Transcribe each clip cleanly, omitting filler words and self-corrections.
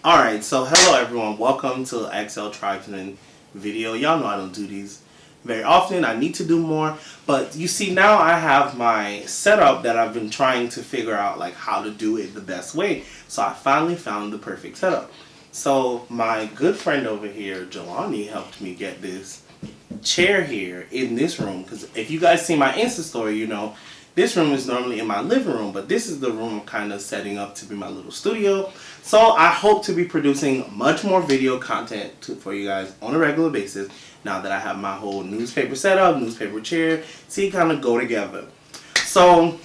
Alright, so hello everyone, welcome to XL Tribesman video. Y'all know I don't do these very often, I need to do more, but you see now I have my setup that I've been trying to figure out like how to do it the best way. So I finally found the perfect setup. So my good friend over here, Jelani, helped me get this chair here in this room, because if you guys see my Insta story, you know this room is normally in my living room, but this is the room I'm kind of setting up to be my little studio. So I hope to be producing much more video content for you guys on a regular basis now that I have my whole newspaper setup, newspaper chair, see, kind of go together. So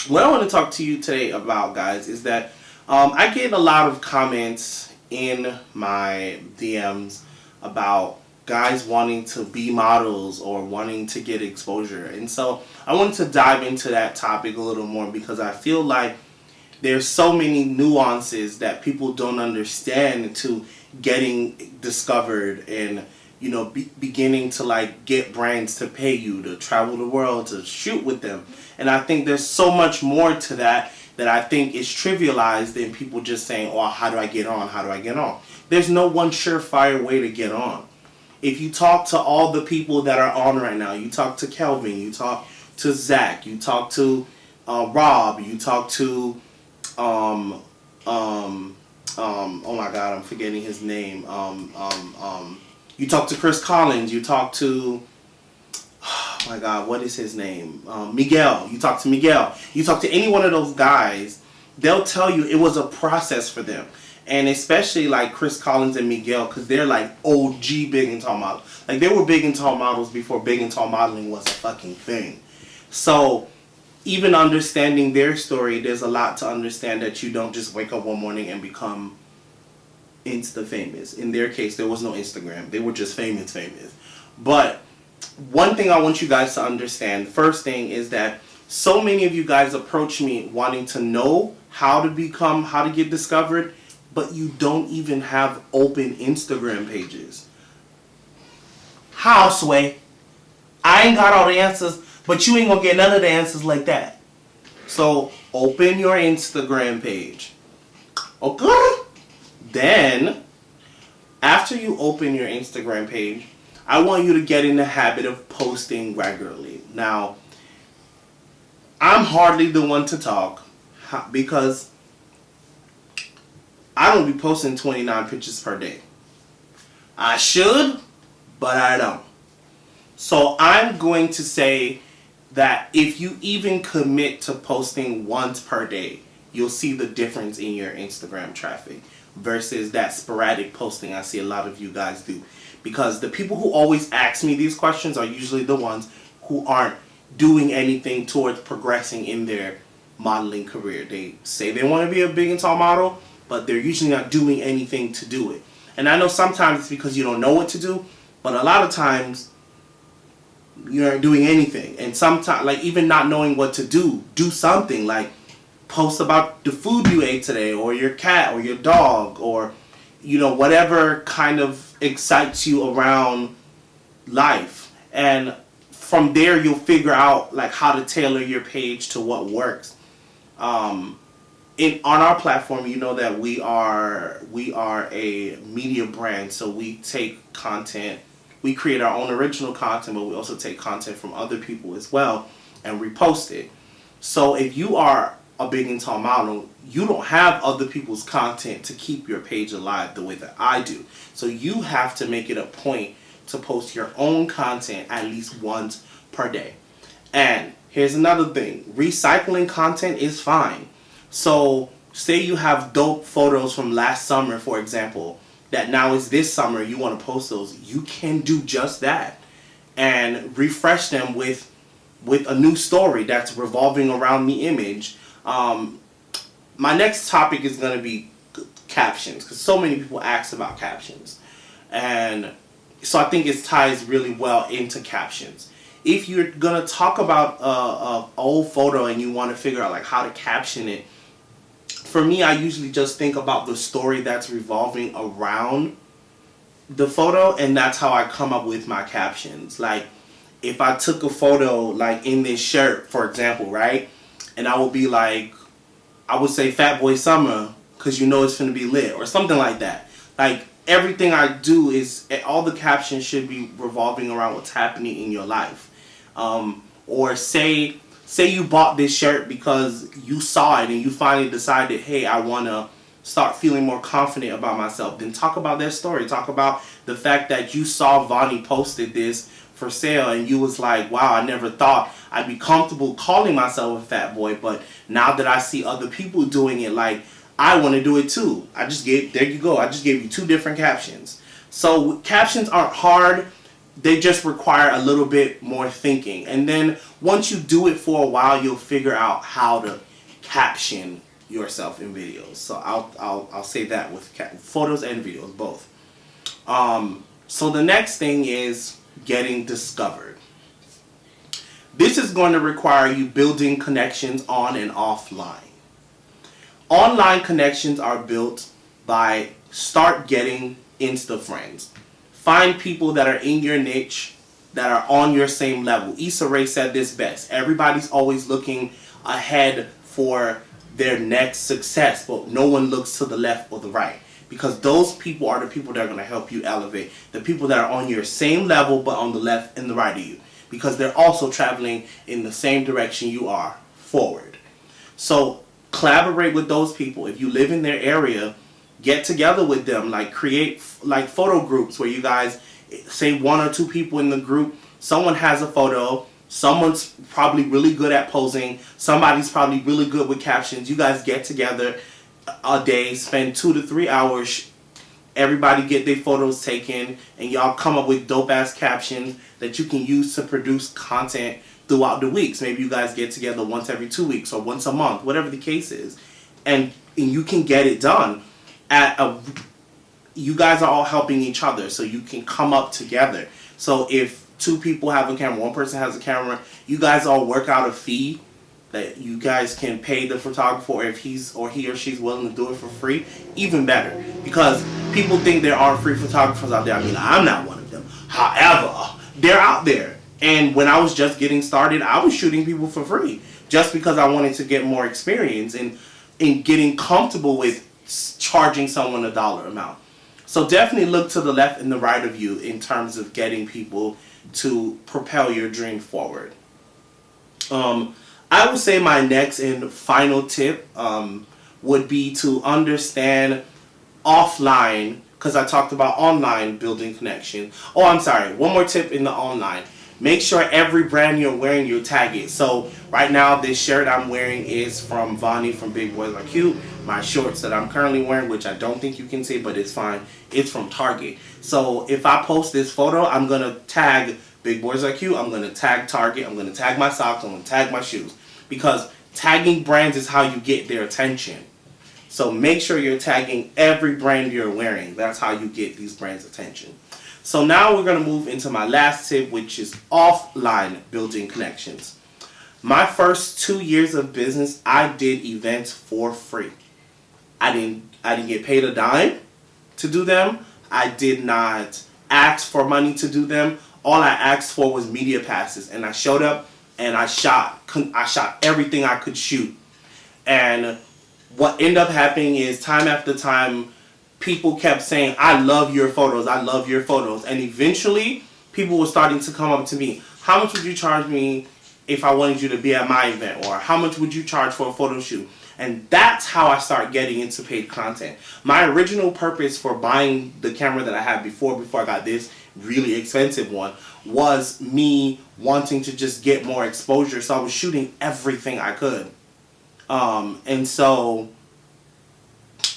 what I want to talk to you today about, guys, is that I get a lot of comments in my DMs about guys wanting to be models or wanting to get exposure. And so I wanted to dive into that topic a little more because I feel like there's so many nuances that people don't understand to getting discovered and, you know, beginning to like get brands to pay you to travel the world to shoot with them. And I think there's so much more to that I think is trivialized than people just saying, oh, how do I get on? How do I get on? There's no one surefire way to get on. If you talk to all the people that are on right now, you talk to Kelvin, you talk to Zach, you talk to Rob, you talk to oh my God, I'm forgetting his name. You talk to Chris Collins, you talk to, oh my God, what is his name? Miguel. You talk to Miguel. You talk to any one of those guys, they'll tell you it was a process for them. And especially like Chris Collins and Miguel, because they're like OG big and tall models. Like they were big and tall models before big and tall modeling was a fucking thing. So even understanding their story, there's a lot to understand that you don't just wake up one morning and become Insta famous. In their case, there was no Instagram. They were just famous. But one thing I want you guys to understand, first thing is that so many of you guys approach me wanting to know how to get discovered, but you don't even have open Instagram pages. How, Sway? I ain't got all the answers, but you ain't gonna get none of the answers like that. So open your Instagram page. Okay? Then, after you open your Instagram page, I want you to get in the habit of posting regularly. Now, I'm hardly the one to talk because I don't be posting 29 pictures per day. I should, but I don't. So I'm going to say that if you even commit to posting once per day, you'll see the difference in your Instagram traffic versus that sporadic posting I see a lot of you guys do. Because the people who always ask me these questions are usually the ones who aren't doing anything towards progressing in their modeling career. They say they want to be a big and tall model, but they're usually not doing anything to do it. And I know sometimes it's because you don't know what to do, but a lot of times you aren't doing anything. And sometimes, like even not knowing what to do something, like post about the food you ate today, or your cat, or your dog, or, you know, whatever kind of excites you around life. And from there, you'll figure out like how to tailor your page to what works. On our platform, you know that we are a media brand, so we take content, we create our own original content, but we also take content from other people as well and repost it. So if you are a big and tall model, you don't have other people's content to keep your page alive the way that I do. So you have to make it a point to post your own content at least once per day. And here's another thing, recycling content is fine. So say you have dope photos from last summer, for example, that now is this summer, you want to post those, you can do just that and refresh them with a new story that's revolving around the image. My next topic is going to be captions, because so many people ask about captions. And so I think it ties really well into captions. If you're going to talk about an old photo and you want to figure out like how to caption it, for me, I usually just think about the story that's revolving around the photo, and that's how I come up with my captions. Like, if I took a photo, like in this shirt, for example, right? And I would be like, I would say Fat Boy Summer, because you know it's going to be lit, or something like that. Like, everything I do is, all the captions should be revolving around what's happening in your life. Or say you bought this shirt because you saw it and you finally decided, hey, I want to start feeling more confident about myself. Then talk about that story. Talk about the fact that you saw Vonnie posted this for sale and you was like, wow, I never thought I'd be comfortable calling myself a fat boy, but now that I see other people doing it, like, I want to do it too. There you go. I just gave you 2 different captions. So captions aren't hard. They just require a little bit more thinking. And then once you do it for a while, you'll figure out how to caption yourself in videos. So I'll say that with photos and videos, both. So the next thing is getting discovered. This is going to require you building connections on and offline. Online connections are built by start getting Insta friends. Find people that are in your niche, that are on your same level. Issa Rae said this best. Everybody's always looking ahead for their next success, but no one looks to the left or the right. Because those people are the people that are going to help you elevate. The people that are on your same level, but on the left and the right of you. Because they're also traveling in the same direction you are, forward. So collaborate with those people. If you live in their area, get together with them. Like, create like photo groups where you guys, say 1 or 2 people in the group, someone has a photo, someone's probably really good at posing, somebody's probably really good with captions. You guys get together a day, spend 2 to 3 hours, everybody get their photos taken, and y'all come up with dope ass captions that you can use to produce content throughout the weeks. Maybe you guys get together once every 2 weeks or once a month, whatever the case is, and you can get it done you guys are all helping each other, so you can come up together. So if 2 people have a camera, 1 person has a camera, you guys all work out a fee that you guys can pay the photographer, or if he or she's willing to do it for free, even better. Because people think there are free photographers out there. I mean, I'm not one of them. However, they're out there. And when I was just getting started, I was shooting people for free just because I wanted to get more experience in getting comfortable with charging someone a dollar amount. So definitely look to the left and the right of you in terms of getting people to propel your dream forward. I would say my next and final tip would be to understand offline, because I talked about online building connection. Oh, I'm sorry. One more tip in the online. Make sure every brand you're wearing, you tag it. So right now, this shirt I'm wearing is from Vonnie from Big Boys Are Cute. My shorts that I'm currently wearing, which I don't think you can see, but it's fine, it's from Target. So if I post this photo, I'm going to tag Big Boys Are Cute. I'm going to tag Target. I'm going to tag my socks. I'm going to tag my shoes. Because tagging brands is how you get their attention. So make sure you're tagging every brand you're wearing. That's how you get these brands' attention. So now we're going to move into my last tip, which is offline building connections. My first 2 years of business, I did events for free. I didn't get paid a dime to do them. I did not ask for money to do them. All I asked for was media passes, and I showed up and I shot everything I could shoot. And what ended up happening is, time after time, people kept saying, I love your photos, I love your photos. And eventually, people were starting to come up to me. How much would you charge me if I wanted you to be at my event? Or how much would you charge for a photo shoot? And that's how I started getting into paid content. My original purpose for buying the camera that I had before I got this really expensive one, was me wanting to just get more exposure. So I was shooting everything I could. And so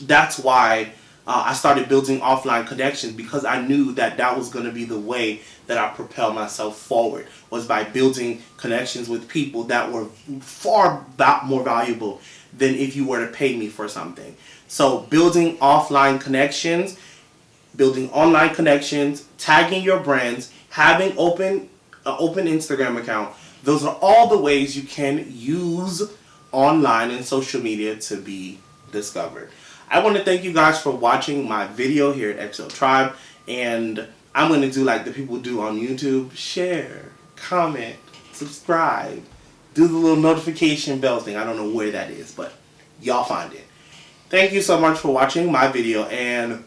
that's why I started building offline connections, because I knew that that was going to be the way that I propel myself forward, was by building connections with people that were far more valuable than if you were to pay me for something. So building offline connections, building online connections, tagging your brands, having open Instagram account, those are all the ways you can use online and social media to be discovered. I want to thank you guys for watching my video here at XL Tribe, and I'm going to do like the people do on YouTube: share, comment, subscribe, do the little notification bell thing. I don't know where that is, but y'all find it. Thank you so much for watching my video, and